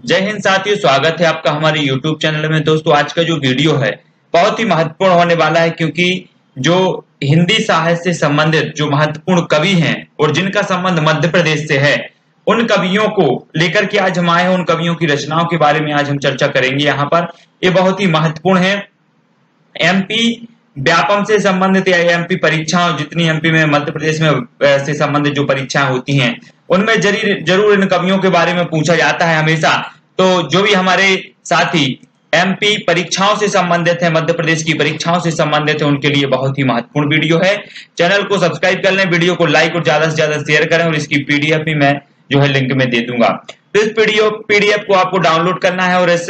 जय हिंद साथियों, स्वागत है आपका हमारे YouTube चैनल में। दोस्तों, आज का जो वीडियो है बहुत ही महत्वपूर्ण होने वाला है, क्योंकि जो हिंदी साहित्य से संबंधित जो महत्वपूर्ण कवि हैं और जिनका संबंध मध्य प्रदेश से है, उन कवियों को लेकर के आज हम आए हैं। उन कवियों की रचनाओं के बारे में आज हम चर्चा करेंगे। यहाँ पर ये बहुत ही महत्वपूर्ण है। एमपी व्यापम से संबंधित या एमपी परीक्षाओं, जितनी एमपी में मध्य प्रदेश में से संबंधित जो परीक्षाएं होती हैं, उनमें जरूर इन कवियों के बारे में पूछा जाता है हमेशा। तो जो भी हमारे साथी एमपी परीक्षाओं से संबंधित है, मध्य प्रदेश की परीक्षाओं से संबंधित है, उनके लिए बहुत ही महत्वपूर्ण वीडियो है। चैनल को सब्सक्राइब कर लें, वीडियो को लाइक और ज्यादा से ज्यादा शेयर करें, और इसकी पीडीएफ भी मैं जो है लिंक में दे दूंगा। तो इस पीडीएफ को आपको डाउनलोड करना है और इस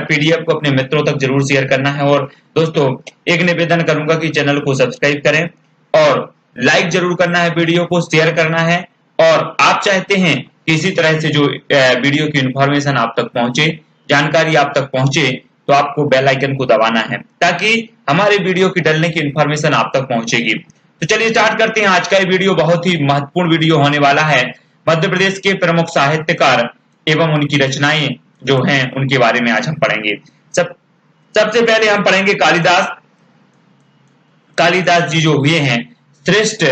पीडीएफ को अपने मित्रों तक जरूर शेयर करना है। और दोस्तों, एक निवेदन करूंगा कि चैनल को सब्सक्राइब करें और लाइक जरूर करना है, वीडियो को शेयर करना है। और आप चाहते हैं कि इसी तरह से जो वीडियो की इंफॉर्मेशन आप तक पहुंचे, जानकारी आप तक पहुंचे, तो आपको बेल आइकन को दबाना है, ताकि हमारे वीडियो की डलने की इंफॉर्मेशन आप तक पहुंचेगी। तो चलिए स्टार्ट करते हैं। आज का ये वीडियो बहुत ही महत्वपूर्ण वीडियो होने वाला है। मध्य प्रदेश के प्रमुख साहित्यकार एवं उनकी रचनाएं जो हैं, उनके बारे में आज हम पढ़ेंगे। सबसे पहले हम पढ़ेंगे कालिदास। कालिदास जी जो हुए हैं, श्रेष्ठ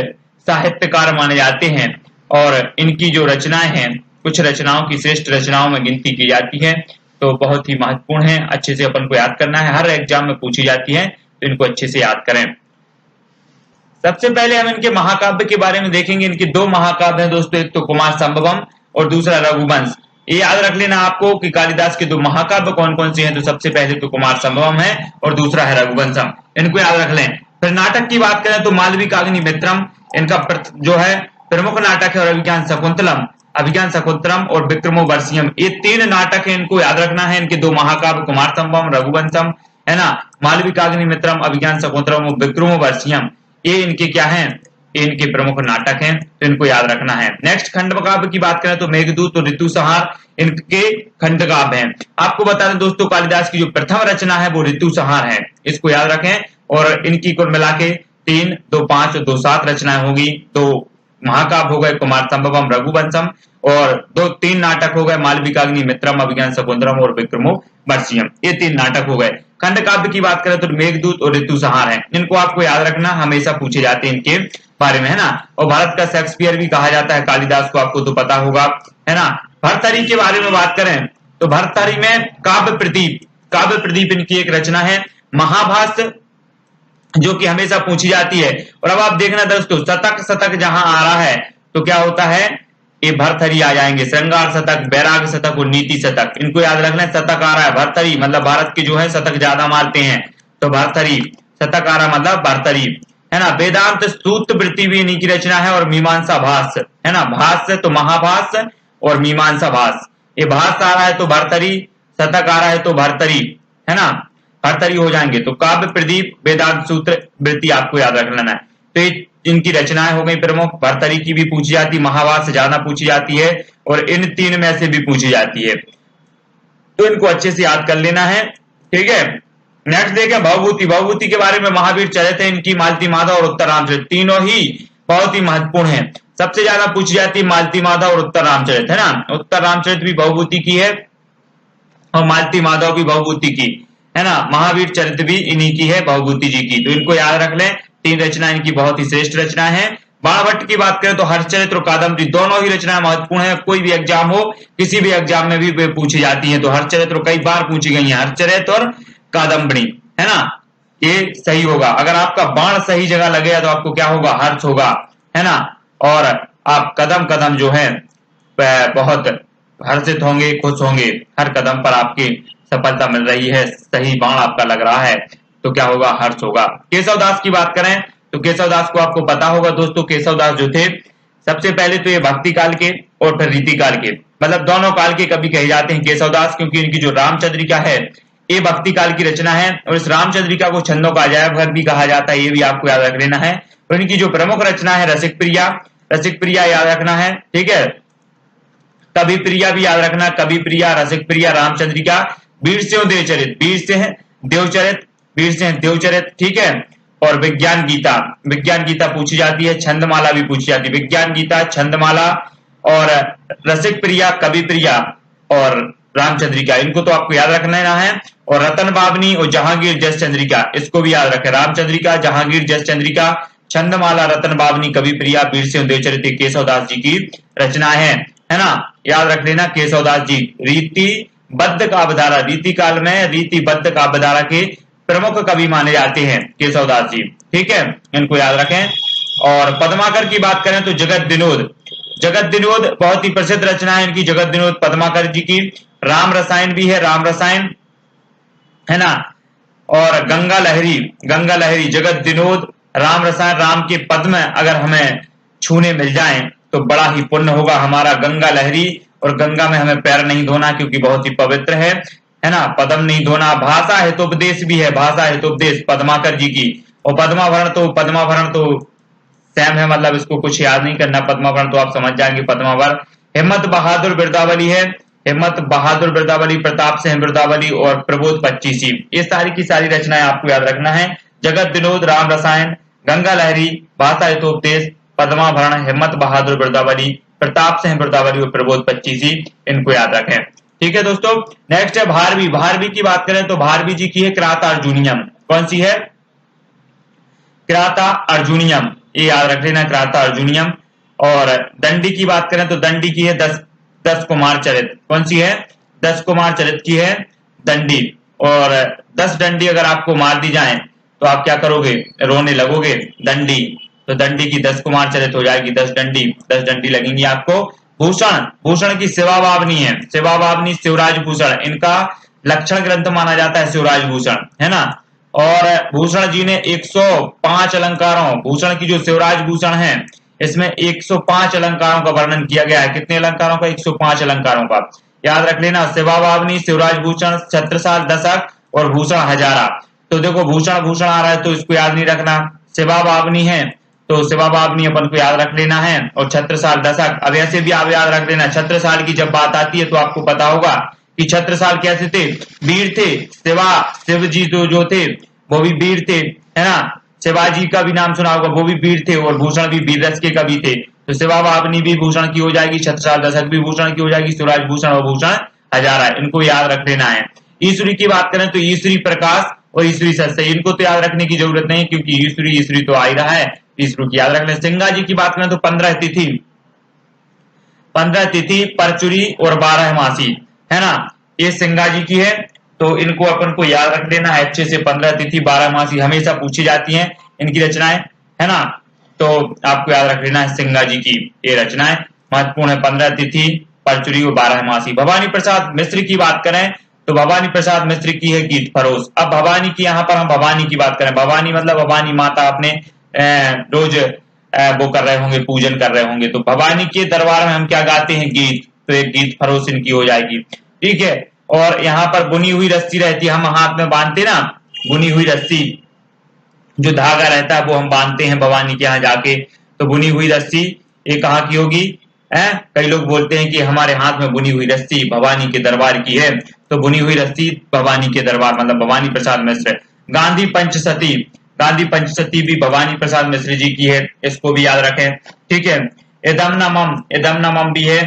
साहित्यकार माने जाते हैं, और इनकी जो रचनाएं हैं, कुछ रचनाओं की श्रेष्ठ रचनाओं में गिनती की जाती है। तो बहुत ही महत्वपूर्ण है, अच्छे से अपन को याद करना है, हर एग्जाम में पूछी जाती है, तो इनको अच्छे से याद करें। सबसे पहले हम इनके महाकाव्य के बारे में देखेंगे। इनके दो महाकाव्य हैं दोस्तों, एक तो कुमार संभवम और दूसरा रघुवंश। ये याद रख लेना आपको कि कालिदास के दो महाकाव्य कौन कौन से हैं। तो सबसे पहले तो कुमार संभवम है और दूसरा है रघुवंशम, इनको याद रख लें। फिर नाटक की बात करें तो मालविकाग्निमित्रम इनका जो है प्रमुख नाटक है, और अभिज्ञान शकुंतलम और विक्रमोर्वशीयम, ये तीन नाटक है, इनको याद रखना है। इनके दो महाकाव्य कुमार संभवम, रघुवंशम, है ना, मालविकाग्निमित्रम, अभिज्ञान शकुंतलम और विक्रमोर्वशीयम, ये इनके क्या हैं, इनके प्रमुख नाटक हैं, तो इनको याद रखना है। नेक्स्ट खंड काव्य की बात करें तो मेघदूत और ऋतुसंहार इनके खंड काव्य हैं। आपको बता दें दोस्तों, कालिदास की जो प्रथम रचना है वो ऋतुसंहार है, इसको याद रखें। और इनकी कुल मिला के 3, 2, 5 और 2, 7 रचनाएं होगी। तो महाकाव्य हो गए कुमार संभवम, रघुवंशम, और 2-3 नाटक हो गए मालविकाग्निमित्रम, अभिज्ञान शकुंतलम और विक्रमोर्वशीयम, ये 3 नाटक हो गए। खंड काव्य की बात करें तो मेघदूत और ऋतुसंहार है, इनको आपको याद रखना, हमेशा पूछे जाते हैं इनके बारे में, है ना। और भारत का शेक्सपियर भी कहा जाता है कालिदास को, आपको तो पता होगा, है ना। भर्तृहरि के बारे में बात करें तो भर्तृहरि में काव्य प्रदीप इनकी एक रचना है। महाभाष्य जो कि हमेशा पूछी जाती है। और अब आप देखना दोस्तों, शतक जहां आ रहा है तो क्या होता है, ये भर्तृहरि आ जाएंगे। श्रृंगार शतक, वैराग्य शतक और नीति शतक, इनको याद रखना है। शतक आ रहा है भर्तृहरि, मतलब भारत के जो है शतक ज्यादा मारते हैं, तो भर्तृहरि। शतक आ रहा मतलब भर्तृहरि, है ना। वेदांत सूत्र वृत्ति भी इन्हीं की रचना है। और मीमांसा भाष्य, है ना, भाष्य तो महाभाष्य और मीमांसा भाष्य, ये भाष्य आ रहा है तो भर्तृहरि, शतक आ रहा है तो भर्तृहरि, है ना, भर्तृहरि हो जाएंगे। तो काव्य प्रदीप, वेदांत सूत्र वृत्ति आपको याद रख लेना है। तो इनकी रचनाएं हो गई प्रमुख। भर्तृहरि की भी पूछी जाती है, महाभाष्य ज्यादा पूछी जाती है, और इन 3 में से भी पूछी जाती है, तो इनको अच्छे से याद कर लेना है, ठीक है। नेक्स्ट देखें भवभूति। भवभूति के बारे में महावीर चरित है इनकी, मालती माधव और उत्तर रामचरित, तीनों ही बहुत ही महत्वपूर्ण है। सबसे ज्यादा पूछी जाती है मालती माधव और उत्तर रामचरित, है ना। उत्तर रामचरित भी भवभूति की है और मालती माधव भी भवभूति की, है ना। महावीर चरित भी इन्हीं की है, भवभूति जी की, तो इनको याद रख लें। 3 रचना इनकी बहुत ही श्रेष्ठ रचना है। बाणभट्ट की बात करें तो हर्षचरित्र और कादम्बरी, दोनों ही रचनाएं महत्वपूर्ण है। कोई भी एग्जाम हो, किसी भी एग्जाम में भी पूछी जाती है, तो हर्षचरित्र कई बार पूछी गई है, हर्षचरित्र और कादम्बरी, है ना, ये सही होगा। अगर आपका बाण सही जगह लगेगा तो आपको क्या होगा, हर्ष होगा, है ना। और आप कदम कदम जो है बहुत हर्षित होंगे, खुश होंगे, हर कदम पर आपकी सफलता मिल रही है, सही बाण आपका लग रहा है, तो क्या होगा, हर्ष होगा। केशवदास की बात करें तो केशवदास को आपको पता होगा दोस्तों, केशवदास जो थे सबसे पहले तो ये भक्ति काल के और फिर रीति काल के, मतलब दोनों काल के कभी कहे जाते हैं केशवदास, क्योंकि इनकी जो रामचंद्रिका है ये भक्ति काल की रचना है। और इस रामचंद्रिका को छंदों का अजायब घर भी कहा जाता है, ये भी आपको याद रख लेना है। और इनकी जो प्रमुख रचना है रसिक प्रिया याद रखना है, ठीक है। कवि प्रिया भी याद रखना, कवि प्रिया, रसिक प्रिया, रामचंद्रिका, वीर सिंह देवचरित, ठीक है। और विज्ञान गीता पूछी जाती है, छंदमाला भी पूछी जाती है। विज्ञान गीता, छंदमाला और रसिक प्रिया, कवि प्रिया और रामचंद्रिका, इनको तो आपको याद रखना है। और रतन बावनी और जहांगीर जस चंद्रिका, इसको भी याद रखें। रामचंद्रिका, जहांगीर जस चंद्रिका, छंदमाला, रतन बावनी, कवि प्रिया, वीरसिंह देवचरित केशवदास जी की रचना है ना, याद रख लेना। केशवदास जी रीति बद्ध काव्यधारा, रीति काल में रीति बद्ध काव्यधारा के प्रमुख कवि माने जाते हैं केशवदास जी, ठीक है, इनको याद रखें। और पद्माकर की बात करें तो जगत विनोद, जगत विनोद बहुत ही प्रसिद्ध रचना है इनकी, जगत विनोद पद्माकर जी की। राम रसायन भी है, राम रसायन है ना। और गंगा लहरी, गंगा लहरी, जगत विनोद, राम रसायन, राम के पद में अगर हमें छूने मिल जाएं तो बड़ा ही पुण्य होगा हमारा। गंगा लहरी, और गंगा में हमें पैर नहीं धोना क्योंकि बहुत ही पवित्र है ना, पदम नहीं धोना। भाषा हितोपदेश भी है, भाषा हितोपदेश पद्माकर जी की। और पद्माभरण तो सेम है, मतलब इसको कुछ याद नहीं करना, पद्माभरण तो आप समझ जाएंगे पद्मावर। हिम्मत बहादुर बिरदावली है, हिम्मत बहादुर बिरदावली, प्रताप सिंह बिरदावली और प्रबोध 25, ये सारी की सारी रचनाएं आपको याद रखना है। जगत विनोद, राम रसायन, गंगा लहरी, भाषा हितोपदेश, पद्माभरण, हिम्मत बहादुर बिरदावली, प्रताप सिंह बिरदावली और प्रबोध 25, इनको याद रखें, ठीक है दोस्तों। नेक्स्ट है भारवी, भारवी की बात करें तो भारवी जी की है क्राता अर्जुनियम, कौन सी है, क्राता अर्जुनियम, ये याद रख लेना, क्राता अर्जुनियम। और दंडी की बात करें तो दंडी की है दस कुमार चरित, कौन सी है, 10 कुमार चरित की है दंडी। और 10 डंडी अगर आपको मार दी जाए तो आप क्या करोगे, रोने लगोगे। दंडी, तो दंडी की 10 कुमार चरित हो जाएगी, 10 डंडी लगेंगी आपको। भूषण, भूषण की सेवा बावनी है, सेवा बावनी शिवराज भूषण, इनका लक्षण ग्रंथ माना जाता है शिवराज भूषण, है ना। और भूषण जी ने 105 अलंकारों, भूषण की जो शिवराज भूषण है इसमें 105 अलंकारों का वर्णन किया गया है। कितने अलंकारों का, 105 अलंकारों का, याद रख लेना। सेवा बावनी, शिवराज भूषण, छत्रसाल, दशक और भूषण हजारा। तो देखो भूषण भूषण आ रहा है तो इसको याद नहीं रखना, सेवा बावनी है तो सेवा बावनी अपन को याद रख लेना है। और छत्रसाल, दशक, अब ऐसे भी आप याद रख लेना। छत्रसाल की जब बात आती है तो आपको पता होगा कि छत्रसाल कैसे थे, वीर थे। शिव जी जो थे वो भी वीर थे, है ना। शिवाजी का भी नाम सुना होगा, वो भी वीर थे। और भूषण भी वीर रस के कवि थे, तो सेवा बावनी भी भूषण की हो जाएगी, छत्रसाल दशक भी भूषण की हो जाएगी, शिवराज भूषण और भूषण हजारा, इनको याद रख लेना है। ईश्वरी की बात करें तो ईश्वरी प्रकाश और ईश्वरी सत्य, इनको तो याद रखने की जरूरत नहीं क्योंकि ईश्वरी तो आ ही रहा है, ईश्वरी की याद रख लें। सिंगा जी की बात करें तो 15 तिथि परचुरी और 12 मासी, है ना, ये सिंगा जी की है। तो इनको अपन को याद रख लेना है अच्छे से। 15 तिथि 12 मासी हमेशा पूछी जाती हैं इनकी रचनाएं, है ना, तो आपको याद रख लेना है सिंगा जी की ये रचनाएं महत्वपूर्ण है। 15 तिथि परचुरी और 12 मासी। भवानी प्रसाद मिश्र की बात करें तो भवानी प्रसाद मिश्र की है गीत फरोश। अब भवानी की, यहाँ पर हम भवानी की बात करें, भवानी मतलब भवानी माता, अपने रोज वो कर रहे होंगे, पूजन कर रहे होंगे, तो भवानी के दरबार में हम क्या गाते हैं, गीत, तो एक गीत फरोश इनकी हो जाएगी, ठीक है। और यहाँ पर बुनी हुई रस्सी रहती है, हम हाथ में बांधते ना, बुनी हुई रस्सी, जो धागा रहता है वो हम बांधते हैं भवानी के यहाँ जाके, तो बुनी हुई रस्सी ये कहाँ की होगी, कई लोग बोलते हैं कि हमारे हाथ में बुनी हुई रस्सी भवानी के दरबार की है, तो बुनी हुई रस्सी भवानी के दरबार मतलब भवानी प्रसाद मिश्र। गांधी पंचसती, गांधी पंचसती भी भवानी प्रसाद मिश्र जी की है, इसको भी याद रखें, ठीक है। एदम नमम भी है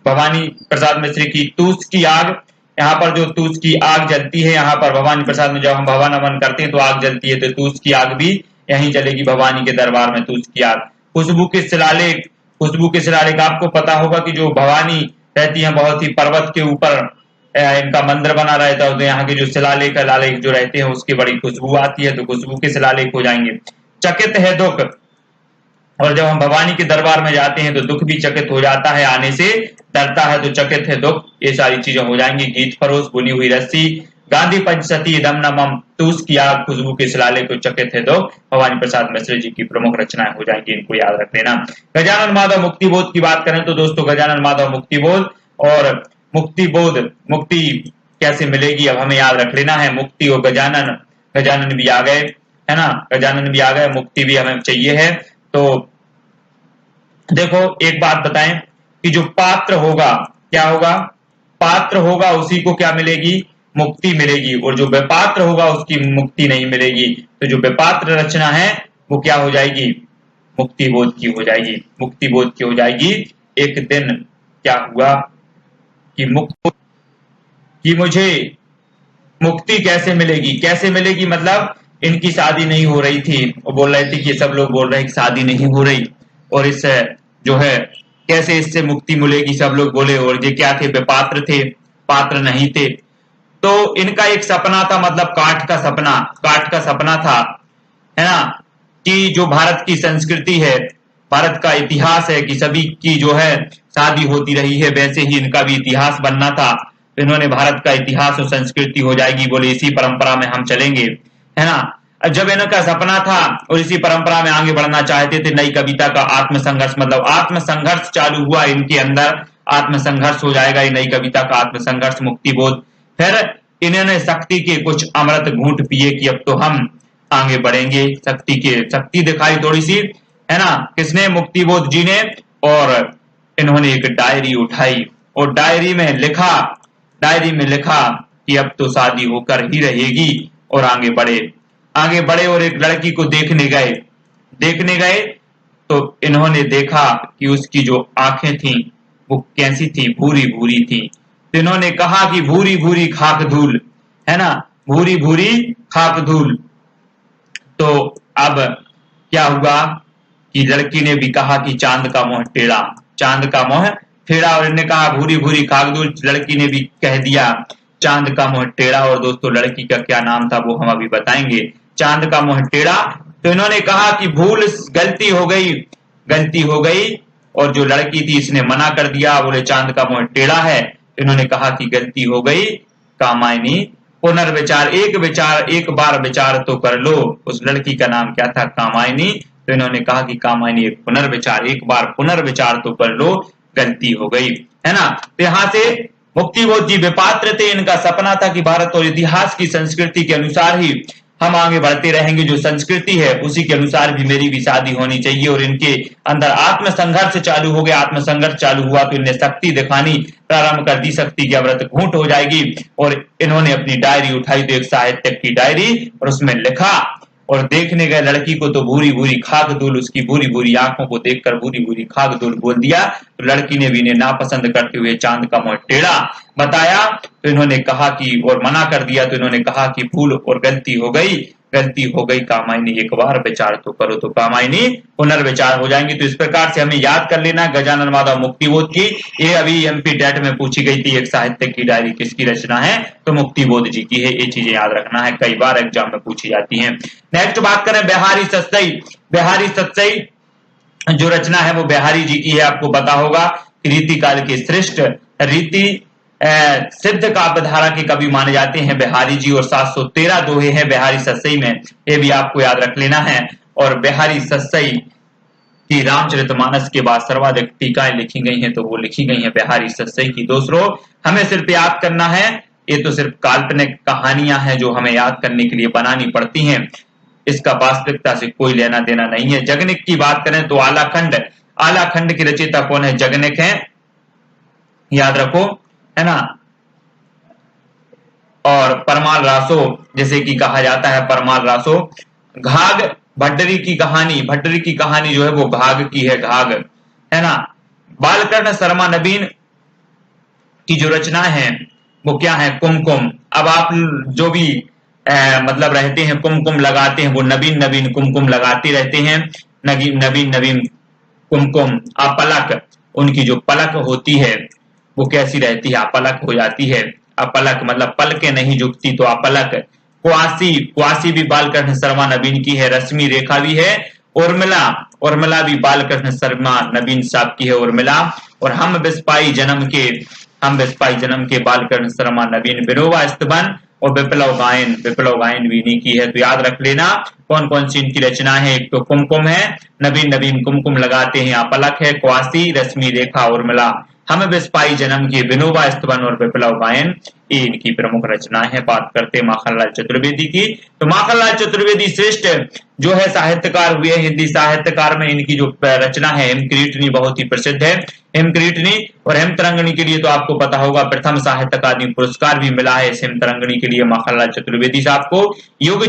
भवानी प्रसाद मिश्र की। तूस की आग, यहाँ पर जो तूस की आग जलती है, यहाँ पर भवानी प्रसाद में जब हम भवा नमन करते हैं तो आग जलती है, तो तूस की आग भी यहीं जलेगी भवानी के दरबार में, तूस की आग। खुशबू के शिलालेख, खुशबू के शिलालेख आपको पता होगा कि जो भवानी रहती है बहुत ही पर्वत के ऊपर इनका मंदिर बना रहता है, तो यहाँ के जो शिलालेख लालेख जो रहते हैं उसकी बड़ी खुशबू आती है, तो खुशबू के शिलालेख हो जाएंगे। चकित है दुख, और जब हम भवानी के दरबार में जाते हैं तो दुख भी चकित हो जाता है, आने से डरता है, तो चकित है दुख, ये सारी चीजें हो जाएंगी। गीत फरोश, बुनी हुई रस्सी, गांधी पंचसती, दम नमम, तूस की आग, खुशबू के शिलालेख, चकित है दुख, भवानी प्रसाद मिश्र जी की प्रमुख रचनाएं हो जाएंगी, इनको याद रख लेना। गजानन माधव मुक्तिबोध की बात करें तो दोस्तों गजानन माधव मुक्तिबोध, और मुक्तिबोध, मुक्ति कैसे मिलेगी अब हमें याद रख लेना है। मुक्ति और गजानन भी आ गए, है ना, गजानन भी आ गए, मुक्ति भी हमें चाहिए है। तो देखो एक बात बताएं कि जो पात्र होगा क्या होगा, पात्र होगा उसी को क्या मिलेगी, मुक्ति मिलेगी, और जो बेपात्र होगा उसकी मुक्ति नहीं मिलेगी। तो जो बेपात्र रचना है वो क्या हो जाएगी, मुक्ति बोध की हो जाएगी, मुक्ति बोध की हो जाएगी। एक दिन क्या हुआ कि मुक्त कि मुझे मुक्ति कैसे मिलेगी, कैसे मिलेगी मतलब इनकी शादी नहीं हो रही थी, वो बोल रहे थे कि सब लोग बोल रहे हैं कि शादी नहीं हो रही और इस जो है कैसे इससे मुक्ति मिलेगी, सब लोग बोले। और ये क्या थे, बेपात्र थे, पात्र नहीं थे। तो इनका एक सपना था, मतलब काठ का सपना था, है ना, कि जो भारत की संस्कृति है, भारत का इतिहास है कि सभी की जो है शादी होती रही है, वैसे ही इनका भी इतिहास बनना था। तो इन्होंने भारत का इतिहास और संस्कृति हो जाएगी, बोले इसी परंपरा में हम चलेंगे, है ना। अब जब इनका सपना था और इसी परंपरा में आगे बढ़ना चाहते थे, नई कविता का आत्मसंघर्ष, मतलब आत्मसंघर्ष चालू हुआ इनके अंदर, आत्मसंघर्ष हो जाएगा ये नई कविता का आत्मसंघर्ष, मुक्ति बोध। फिर इन्होंने शक्ति के कुछ अमृत घूंट पिए कि अब तो हम आगे बढ़ेंगे, शक्ति दिखाई थोड़ी सी, है ना, किसने, मुक्ति बोध जी ने। और इन्होंने एक डायरी उठाई और डायरी में लिखा कि अब तो शादी होकर ही रहेगी, और आगे बढ़े और एक लड़की को देखने गए तो इन्होंने देखा कि उसकी जो आंखें थी वो कैसी थी, भूरी भूरी थी। तो इन्होंने कहा कि भूरी भूरी खाक धूल, है ना, भूरी भूरी खाक धूल। तो अब क्या हुआ कि लड़की ने भी कहा कि चांद का मुंह टेढ़ा, और इन्होंने कहा भूरी भूरी खाक धूल, लड़की ने भी कह दिया चांद का मुंह टेढ़ा। और दोस्तों लड़की का क्या नाम था वो हम अभी बताएंगे, चांद का मुंह टेढ़ा। तो इन्होंने कहा कि गलती हो गई, और जो लड़की थी इसने मना कर दिया, बोले चांद का मुंह टेढ़ा है। इन्होंने कहा कि गलती हो गई, कामायनी पुनर्विचार, एक बार विचार तो कर लो। उस लड़की का नाम क्या था, कामायनी। तो इन्होंने कहा कि कामायनी एक बार पुनर्विचार तो कर लो, गलती हो गई, है ना। तो यहाँ से मुक्ति बोध जी बेपात्र थे, इनका सपना था कि भारत और इतिहास की संस्कृति के अनुसार ही हम आगे बढ़ते रहेंगे, जो संस्कृति है उसी के अनुसार भी मेरी भी शादी होनी चाहिए। और इनके अंदर आत्मसंघर्ष चालू हो गया, आत्मसंघर्ष चालू हुआ तो इन्हें शक्ति दिखानी प्रारंभ कर दी, शक्ति की अमृत घूंट हो जाएगी। और इन्होंने अपनी डायरी उठाई, तो एक साहित्यक की डायरी, और उसमें लिखा। और देखने गए लड़की को तो भूरी भूरी खाक धूल, उसकी भूरी भूरी आंखों को देखकर भूरी भूरी खाक धूल बोल दिया। तो लड़की ने भी इन्हें नापसंद करते हुए चांद का मुंह टेढ़ा बताया। तो इन्होंने कहा कि, और मना कर दिया। तो इन्होंने कहा कि भूल और गलती हो गई, कामायनी एक बार विचार तो करो, तो कामायनी पुनर्विचार हो जाएंगी। तो इस प्रकार से हमें याद कर लेना गजानन माधव मुक्ति बोध की। ये अभी एमपी टेट में पूछी गई थी, एक साहित्य की डायरी किसकी रचना है, तो मुक्ति बोध जी की है। ये चीजें याद रखना है, कई बार एग्जाम में पूछी जाती है। नेक्स्ट बात करें बिहारी सतसई जो रचना है वो बिहारी जी की है। आपको पता होगा रीति काल के श्रेष्ठ रीति सिद्ध काव्यधारा के कवि माने जाते हैं बिहारी जी, और 713 दोहे हैं बिहारी सतसई में, ये भी आपको याद रख लेना है। और बिहारी सतसई की रामचरितमानस के बाद सर्वाधिक टीकाएं लिखी गई हैं, तो वो लिखी गई हैं बिहारी सतसई की। दोस्तों हमें सिर्फ याद करना है, ये तो सिर्फ काल्पनिक कहानियां हैं जो हमें याद करने के लिए बनानी पड़ती हैं, इसका वास्तविकता से कोई लेना देना नहीं है। जगनिक की बात करें तो आलाखंड के रचयिता कौन है, जगनिक है, याद रखो, है ना। और परमाल रासो जैसे कि कहा जाता है, परमाल रासो। घाघ भड्डरी की कहानी जो है वो घाघ की है, घाघ, है ना। बालकर्ण शर्मा नवीन की जो रचना है वो क्या है, कुमकुम। अब आप जो भी मतलब रहते हैं कुमकुम लगाते हैं, वो नवीन कुमकुम लगाते रहते हैं, नवीन कुमकुम। अपलक, उनकी जो पलक होती है वो कैसी रहती है, अपलक हो जाती है। अपलक मतलब पलके नहीं झुकती, तो अपलक। क्वासी भी बालकृष्ण शर्मा नवीन की है, रश्मि रेखा भी है। उर्मिला भी बालकृष्ण शर्मा नवीन साहब की है, उर्मिला। और हम बिस्पाई जन्म के बालकृष्ण शर्मा नवीन। विनोबा स्तबन और विप्लव गायन भी इन्हीं की है। तो याद रख लेना कौन कौन सी इनकी रचना है। एक तो कुमकुम है, नवीन कुमकुम लगाते हैं, अपलक है, क्वासी, रश्मि रेखा, उर्मिला। हम बिस्पाई जन्म के, विनोबा स्तबन और विप्लव गायन, ये इनकी प्रमुख रचनाएं हैं। बात करते हैं माखनलाल चतुर्वेदी की, तो माखनलाल चतुर्वेदी श्रेष्ठ जो है साहित्यकार हुए, हिंदी साहित्यकार में इनकी जो रचना है हेमकृतनी बहुत ही प्रसिद्ध है। हेमकृतनी और हेमतरंगिणी के लिए तो आपको पता होगा प्रथम साहित्य अकादमी पुरस्कार भी मिला है इस हेमतरंगिणी के लिए माखनलाल चतुर्वेदी साहब को। युग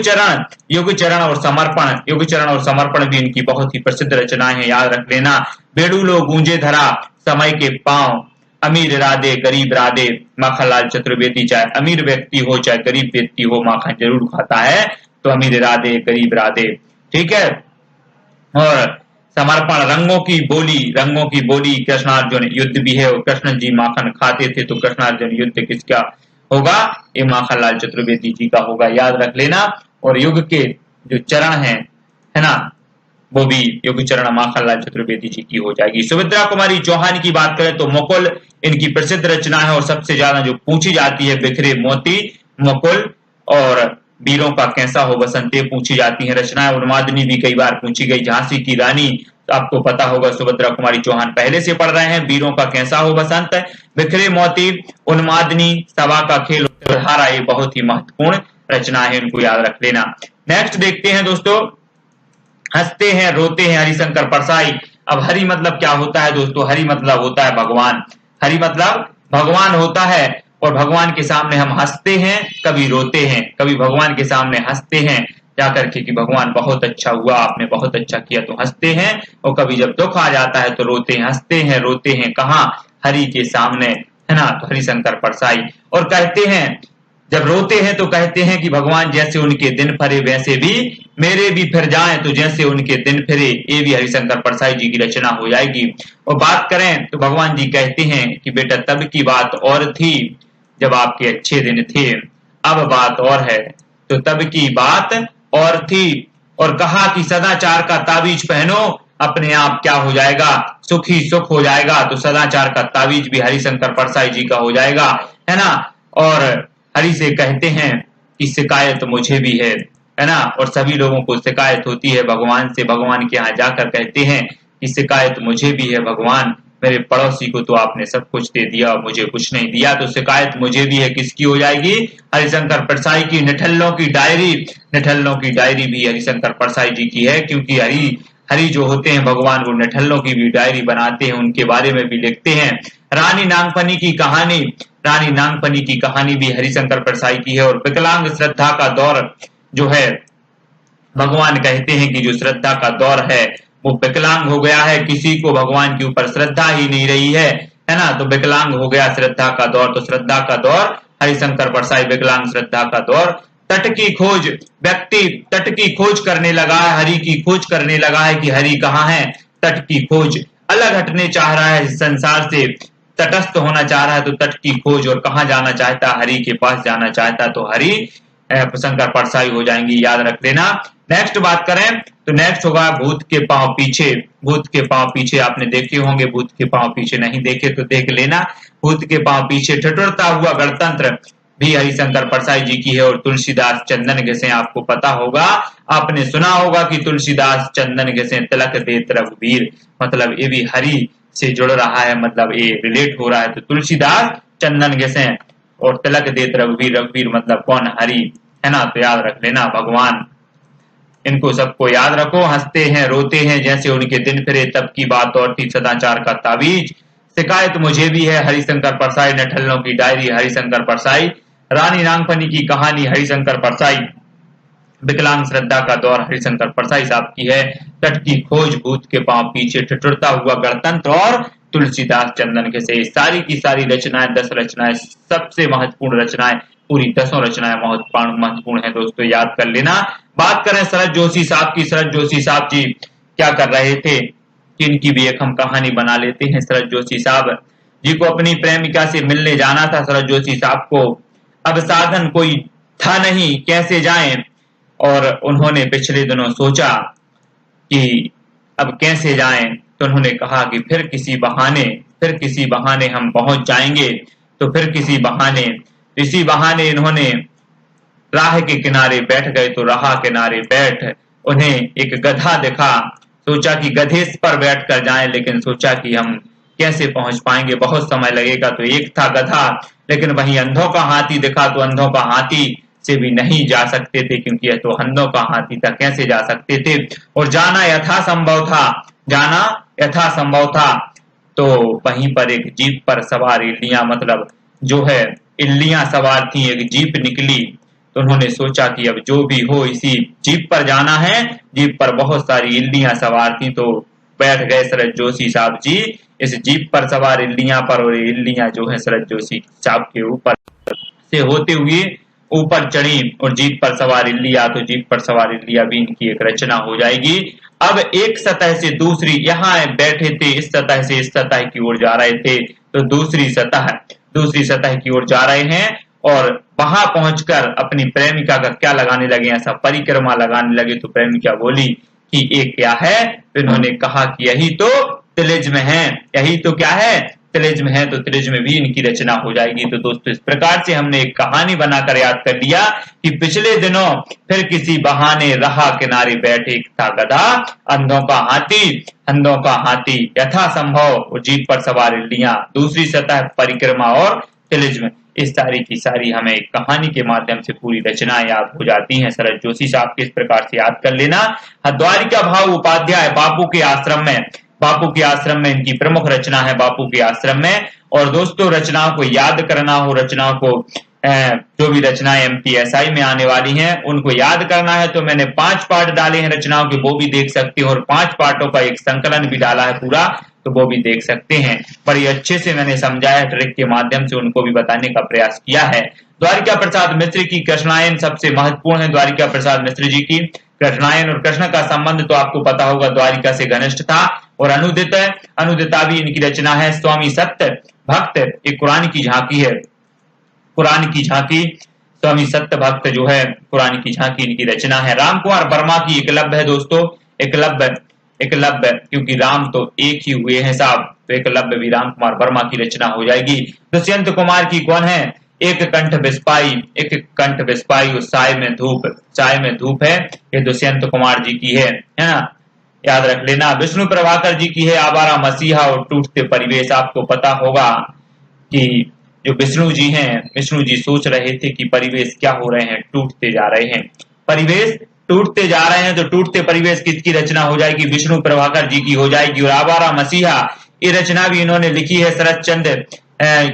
चरण और समर्पण भी इनकी बहुत ही प्रसिद्ध रचनाएं हैं, याद रख लेना। बेड़ूलो गूंजे धरा, समय के पांव, अमीर इरादे गरीब इरादे, माखनलाल चतुर्वेदी चाहे अमीर व्यक्ति हो चाहे गरीब व्यक्ति हो माखन जरूर खाता है, तो अमीर इरादे गरीब इरादे, ठीक है। और समर्पण, रंगों की बोली, कृष्णार्जुन युद्ध भी है और कृष्ण जी माखन खाते थे, तो कृष्णार्जुन युद्ध किसका होगा? ये माखनलाल चतुर्वेदी जी का होगा, याद रख लेना। और युग के जो चरण है ना, वो भी युग चरण माखनलाल चतुर्वेदी जी की हो जाएगी। सुभद्रा कुमारी चौहान की बात करें तो मुकुल इनकी प्रसिद्ध रचना है और सबसे ज्यादा जो पूछी जाती है बिखरे मोती, मुकुल और वीरों का कैसा हो बसंते पूछी जाती है रचनाएं। उन्मादिनी भी कई बार पूछी गई, झांसी की रानी तो आपको पता होगा सुभद्रा कुमारी चौहान पहले से पढ़ रहे हैं, वीरों का कैसा हो बसंत, बिखरे मोती, उन्मादिनी, सभा का खेल, उत्तरधारा, ये बहुत ही महत्वपूर्ण रचना है, इनको याद रख लेना। नेक्स्ट देखते हैं दोस्तों, हंसते हैं रोते हैं हरिशंकर परसाई। अब हरि मतलब क्या होता है दोस्तों? हरि मतलब होता है भगवान, हरि मतलब भगवान होता है। और भगवान के सामने हम हंसते हैं, कभी रोते हैं, कभी भगवान के सामने हंसते हैं जाकर के कि भगवान बहुत अच्छा हुआ, आपने बहुत अच्छा किया, तो हंसते हैं। और कभी जब दुख आ जाता है तो रोते हैं, हंसते हैं रोते हैं कहाँ? हरि के सामने, है ना, तो हरिशंकर परसाई। और कहते हैं जब रोते हैं तो कहते हैं कि भगवान जैसे उनके दिन फरे वैसे भी मेरे भी फिर जाएं, तो जैसे उनके दिन फिरे, ये भी हरिशंकर परसाई जी की रचना हो जाएगी। और बात करें तो भगवान जी कहते हैं कि बेटा तब की बात और थी जब आपके अच्छे दिन थे, अब बात और है, तो तब की बात और थी। और कहा कि सदाचार का ताबीज पहनो, अपने आप क्या हो जाएगा? सुख ही सुख हो जाएगा। तो सदाचार का ताबीज भी हरिशंकर परसाई जी का हो जाएगा, है ना। और हरि से कहते हैं कि शिकायत मुझे भी है ना। और सभी लोगों को शिकायत होती है भगवान से, भगवान के यहाँ जाकर कहते हैं कि शिकायत मुझे भी है भगवान, मेरे पड़ोसी को तो आपने सब कुछ दे दिया, मुझे कुछ नहीं दिया, तो शिकायत मुझे भी है। किसकी हो जाएगी? हरिशंकर परसाई की। निठल्लों की डायरी, निठल्लों की डायरी भी हरिशंकर परसाई जी की है, क्योंकि हरि जो होते हैं भगवान, वो निठल्लों की भी डायरी बनाते हैं, उनके बारे में भी लिखते हैं। रानी नागफनी की कहानी, रानी नागफनी की कहानी भी हरिशंकर परसाई की है। और विकलांग श्रद्धा का दौर जो है, भगवान कहते हैं कि जो श्रद्धा का दौर है वो विकलांग हो गया है, किसी को भगवान के ऊपर श्रद्धा ही नहीं रही है ना, तो विकलांग हो गया श्रद्धा का दौर। तो श्रद्धा का दौर हरिशंकर परसाई, विकलांग श्रद्धा का दौर। तट की खोज, व्यक्ति तट की खोज करने लगा है, हरि की खोज करने लगा है कि हरि कहाँ है। तट की खोज, अलग हटने चाह रहा है संसार से, तटस्थ होना चाह रहा है, तो तट की खोज। और कहाँ जाना चाहता है? हरि के पास जाना चाहता है, तो हरि शंकर परसाई हो जाएंगी, याद रख लेना। नेक्स्ट बात करें तो नेक्स्ट होगा भूत के पांव पीछे। भूत के पांव पीछे आपने देखे होंगे, भूत के पांव पीछे नहीं देखे तो देख लेना। भूत के पांव पीछे, ठिठुरता हुआ गणतंत्र भी हरिशंकर परसाई जी की है। और तुलसीदास चंदन घिसे, आपको पता होगा, आपने सुना होगा कि तुलसीदास चंदन घिसे तिलक देत रघुवीर, मतलब ये भी हरि से जुड़ रहा है, मतलब ये रिलेट हो रहा है। तो तुलसीदास चंदन घिसे और तिलक देत रघुवीर, रघुवीर मतलब कौन? हरि, है ना। तो याद रख लेना भगवान, इनको सबको याद रखो। हंसते हैं रोते हैं जैसे उनके दिन फिरे, तब की बात और थी, सदाचार का ताबीज, शिकायत मुझे भी है हरिशंकर परसाई, निठल्लों की डायरी हरिशंकर परसाई, रानी नागफनी की कहानी हरिशंकर परसाई, विकलांग श्रद्धा का दौर हरिशंकर परसाई साहब की है, तट की खोज, भूत के पांव पीछे, ठिठुरता हुआ गणतंत्र और तुलसीदास चंदन के से। सारी की सारी रचनाएं, 10 रचनाएं सबसे महत्वपूर्ण रचनाएं, पूरी 10 रचनाएं महत्वपूर्ण है दोस्तों, याद कर लेना। बात करें शरद जोशी साहब की, शरद जोशी साहब जी क्या कर रहे थे कि इनकी भी एक हम कहानी बना लेते हैं। शरद जोशी साहब जी को अपनी प्रेमिका से मिलने जाना था। शरद जोशी साहब को अब साधन कोई था नहीं, कैसे जाएं, और उन्होंने पिछले दिनों सोचा कि अब कैसे जाएं, तो उन्होंने कहा कि फिर किसी बहाने हम पहुंच जाएंगे। तो फिर किसी बहाने, इसी बहाने इन्होंने राह के किनारे बैठ गए। तो राह किनारे बैठ उन्हें एक गधा दिखा, सोचा कि गधे पर बैठ कर जाएं, लेकिन सोचा कि हम कैसे पहुंच पाएंगे, बहुत समय लगेगा। तो एक था गधा, लेकिन वहीं अंधों का हाथी दिखा, तो अंधों का हाथी से भी नहीं जा सकते थे, क्योंकि यह तो अंधों का हाथी था, कैसे जा सकते थे। और जाना यथासंभव था। तो वहीं पर एक जीप पर सवार इल्लियां, मतलब जो है इल्लियां सवार थी, एक जीप निकली। तो उन्होंने सोचा कि अब जो भी हो इसी जीप पर जाना है। जीप पर बहुत सारी इल्लियां सवार थी, तो बैठ गए शरद जोशी साहब जी इस जीप पर सवार इल्लियां पर, और इल्लियां जो है शरद जोशी साहब के ऊपर से होते हुए ऊपर चढ़ी, और जीप पर सवार इल्लिया, तो जीप पर सवार इल्लिया भी इनकी एक रचना हो जाएगी। अब एक सतह से दूसरी, यहाँ बैठे थे इस सतह से इस सतह की ओर जा रहे थे, तो दूसरी सतह की ओर जा रहे हैं, और वहां पहुंचकर अपनी प्रेमिका का क्या लगाने लगे, ऐसा परिक्रमा लगाने लगे। तो प्रेमिका बोली कि ये क्या है, तो इन्होंने कहा कि यही तो तिलिस्म है, यही तो क्या है, तिलिस्म है। तो तिलिस्म भी इनकी रचना हो जाएगी। तो दोस्तों इस प्रकार से हमने एक कहानी बनाकर याद कर लिया कि पिछले दिनों फिर किसी बहाने रहा किनारे बैठे था गधा, अंधों का हाथी यथासंभव, और जीप पर सवार इल्लियां, दूसरी सतह परिक्रमा और तिलिस्म। इस सारी की सारी हमें एक कहानी के माध्यम से पूरी रचना याद हो जाती है। शरद जोशी साहब के इस प्रकार से याद कर लेना। द्वारिका भाऊ उपाध्याय बापू के आश्रम में इनकी प्रमुख रचना है, बापू के आश्रम में। और दोस्तों रचनाओं को याद करना हो, रचनाओं को जो भी रचनाएं एमपीएसआई में आने वाली हैं उनको याद करना है, तो मैंने 5 पार्ट डाले हैं रचनाओं के, वो भी देख सकते हो, और 5 पार्टों का एक संकलन भी डाला है पूरा, तो वो भी देख सकते हैं। बड़ी अच्छे से मैंने समझाया, ट्रिक के माध्यम से उनको भी बताने का प्रयास किया है। द्वारिका प्रसाद मिश्र की कृष्णायन सबसे महत्वपूर्ण है। द्वारिका प्रसाद मिश्र जी की कृष्णायन, और कृष्ण का संबंध तो आपको पता होगा द्वारिका से घनिष्ठ था। और अनुदिता भी इनकी रचना है। स्वामी सत्य भक्त एक कुरान की झांकी है, कुरान की झांकी, स्वामी सत्य भक्त जो है कुरान की झांकी इनकी रचना है। राम कुमार वर्मा की एकलव्य है दोस्तों, एकलव्य क्योंकि राम तो एक ही हुए हैं साहब, तो एकलव्य भी राम कुमार वर्मा की रचना हो जाएगी। दुष्यंत कुमार की कौन है, एक कंठ बिस्पाई उस चाय में धूप है, ये दुष्यंत कुमार जी की है ना, याद रख लेना। विष्णु प्रभाकर जी की है आवारा मसीहा और टूटते परिवेश। आपको पता होगा कि जो विष्णु जी हैं, विष्णु जी सोच रहे थे कि परिवेश क्या हो रहे हैं, टूटते जा रहे हैं, परिवेश टूटते जा रहे हैं, तो टूटते परिवेश किसकी रचना हो जाएगी, विष्णु प्रभाकर जी की हो जाएगी। और आवारा मसीहा ये रचना भी इन्होंने लिखी है, शरद चंद्र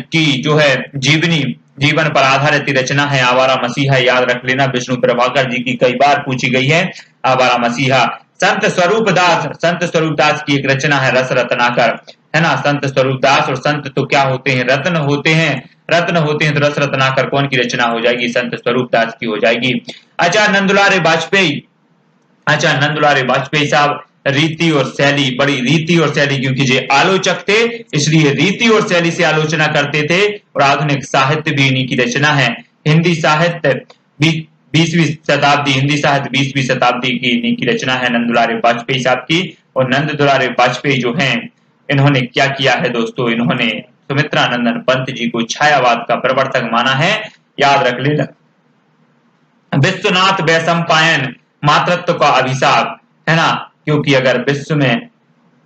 की जो है जीवन पर आधारित रचना है आवारा मसीहा, याद रख लेना। विष्णु प्रभाकर जी की कई बार पूछी गई है आवारा मसीहा। संत स्वरूप दास की एक रचना है रस रत्नाकर, है ना। संत स्वरूप दास, और संत तो क्या होते हैं, रत्न होते हैं, तो रस रत्नाकर कौन की रचना हो जाएगी, संत स्वरूप दास की हो जाएगी। आचार्य नंदुलारे वाजपेयी साहब रीति और शैली, बड़ी रीति और शैली, क्योंकि ये आलोचक थे इसलिए रीति और शैली से आलोचना करते थे। और आधुनिक साहित्य भी इन्हीं की रचना है। हिंदी साहित्य 20वीं शताब्दी की इन्हीं की रचना है नंदुलारे वाजपेयी साहब की। और नंदुलारे वाजपेयी जो हैं इन्होंने क्या किया है दोस्तों, इन्होंने सुमित्रानंदन पंत जी को छायावाद का प्रवर्तक माना है, याद रख लेना। विश्वनाथ वैशंपायन मातृत्व का अभिशाप, है ना, क्योंकि अगर विश्व में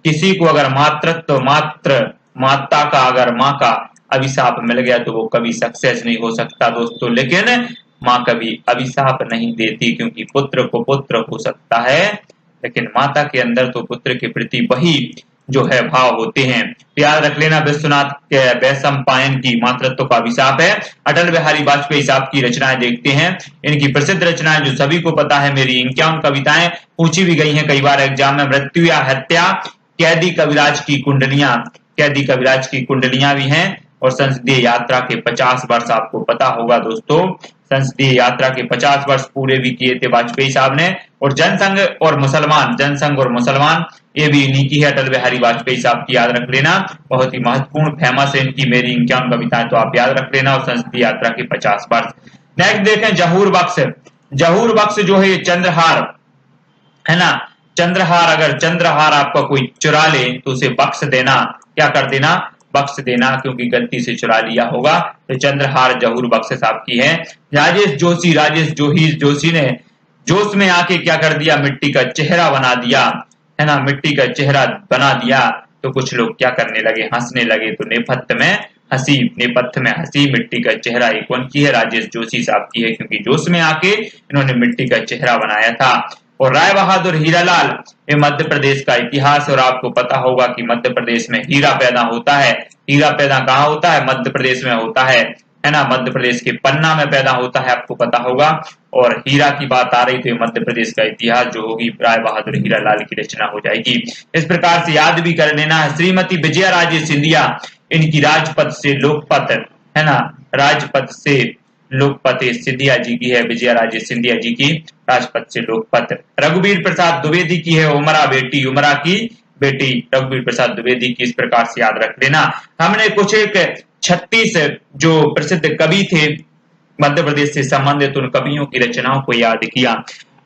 किसी को अगर माता का अगर माँ का अभिशाप मिल गया तो वो कभी सक्सेस नहीं हो सकता दोस्तों। लेकिन माँ कभी अभिशाप नहीं देती, क्योंकि पुत्र को पुत्र हो सकता है, लेकिन माता के अंदर तो पुत्र के प्रति वही जो है भाव होते हैं। याद रख लेना, विश्वनाथ वैशंपायन की मातृत्व का अभिशाप है। अटल बिहारी वाजपेयी साहब की रचनाएं देखते हैं, इनकी प्रसिद्ध रचनाएं जो सभी को पता है, मेरी इक्यावन कविताएं पूछी भी गई हैं कई बार एग्जाम में। मृत्यु या हत्या, कैदी कविराज की कुंडलियां भी हैं। और संसदीय यात्रा के 50 वर्ष आपको पता होगा दोस्तों, संसदीय यात्रा के 50 वर्ष पूरे भी किए थे वाजपेयी साहब ने। और जनसंघ और मुसलमान ये भी इन्हीं की है, अटल बिहारी वाजपेयी साहब की, याद रख लेना। बहुत ही महत्वपूर्ण फेमस है इनकी मेरी 51 कविताएं, तो आप याद रख लेना। और संसदीय यात्रा के 50 वर्ष। नेक्स्ट देखें जहूर बख्श जो है चंद्रहार, है ना, चंद्रहार, अगर चंद्रहार आपका कोई चुरा ले तो उसे बख्श देना, क्या कर देना, बख्श देना, क्योंकि गलती से चुरा लिया होगा। तो चंद्रहार जहूर बख्श साहब की है। राजेश जोशी ने जोश में आके क्या कर दिया, मिट्टी का चेहरा बना दिया, है ना, मिट्टी का चेहरा बना दिया। तो कुछ लोग क्या करने लगे, हंसने लगे। तो नेपथ्य में हंसी, मिट्टी का चेहरा ये कौन की है, राजेश जोशी साहब की है, क्योंकि जोश में आके इन्होंने मिट्टी का चेहरा बनाया था। और राय बहादुर हीरालाल, ये मध्य प्रदेश का इतिहास। और आपको पता होगा कि मध्य प्रदेश में हीरा पैदा होता है। हीरा पैदा कहाँ होता है, मध्य प्रदेश में होता है ना, मध्य प्रदेश के पन्ना में पैदा होता है, आपको पता होगा। और हीरा की बात आ रही तो ये मध्य प्रदेश का इतिहास जो होगी राय बहादुर हीरालाल की रचना हो जाएगी। इस प्रकार से याद भी कर लेना है। श्रीमती विजया राजे सिंधिया, इनकी राजपथ से लोकपथ है ना, राजपथ से लोकपथ सिंधिया जी की है, विजया राजे सिंधिया जी की राजपथ से लोकपथ। रघुवीर प्रसाद द्विवेदी की है उमरा बेटी, उमरा की बेटी रघुवीर प्रसाद द्विवेदी की। इस प्रकार से याद रख लेना। हमने कुछ एक 36 जो प्रसिद्ध कवि थे मध्य प्रदेश से संबंधित उन कवियों की रचनाओं को याद किया।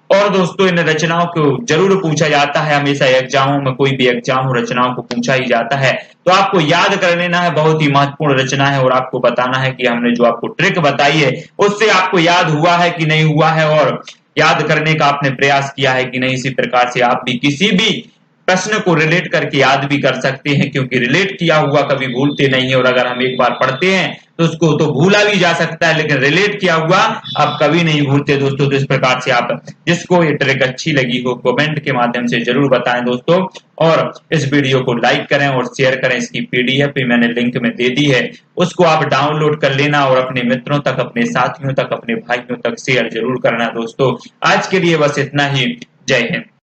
और दोस्तों इन रचनाओं को जरूर पूछा जाता है, हमेशा एग्जामों में कोई भी एग्जाम रचनाओं को पूछा ही जाता है, तो आपको याद कर लेना है। बहुत ही महत्वपूर्ण रचना है और आपको बताना है कि हमने जो आपको ट्रिक बताई है उससे आपको याद हुआ है कि नहीं हुआ है, और याद करने का आपने प्रयास किया है कि नहीं। इसी प्रकार से आप भी किसी भी प्रश्न को रिलेट करके याद भी कर सकते हैं, क्योंकि रिलेट किया हुआ कभी भूलते नहीं है, और अगर हम एक बार पढ़ते हैं तो उसको तो भूला भी जा सकता है, लेकिन रिलेट किया हुआ आप कभी नहीं भूलते दोस्तों। तो इस प्रकार से आप जिसको ये ट्रिक अच्छी लगी हो कमेंट के माध्यम से जरूर बताएं दोस्तों, और इस वीडियो को लाइक करें और शेयर करें। इसकी पीडीएफ भी मैंने लिंक में दे दी है, उसको आप डाउनलोड कर लेना और अपने मित्रों तक, अपने साथियों तक, अपने भाइयों तक शेयर जरूर करना दोस्तों। आज के लिए बस इतना ही। जय हिंद।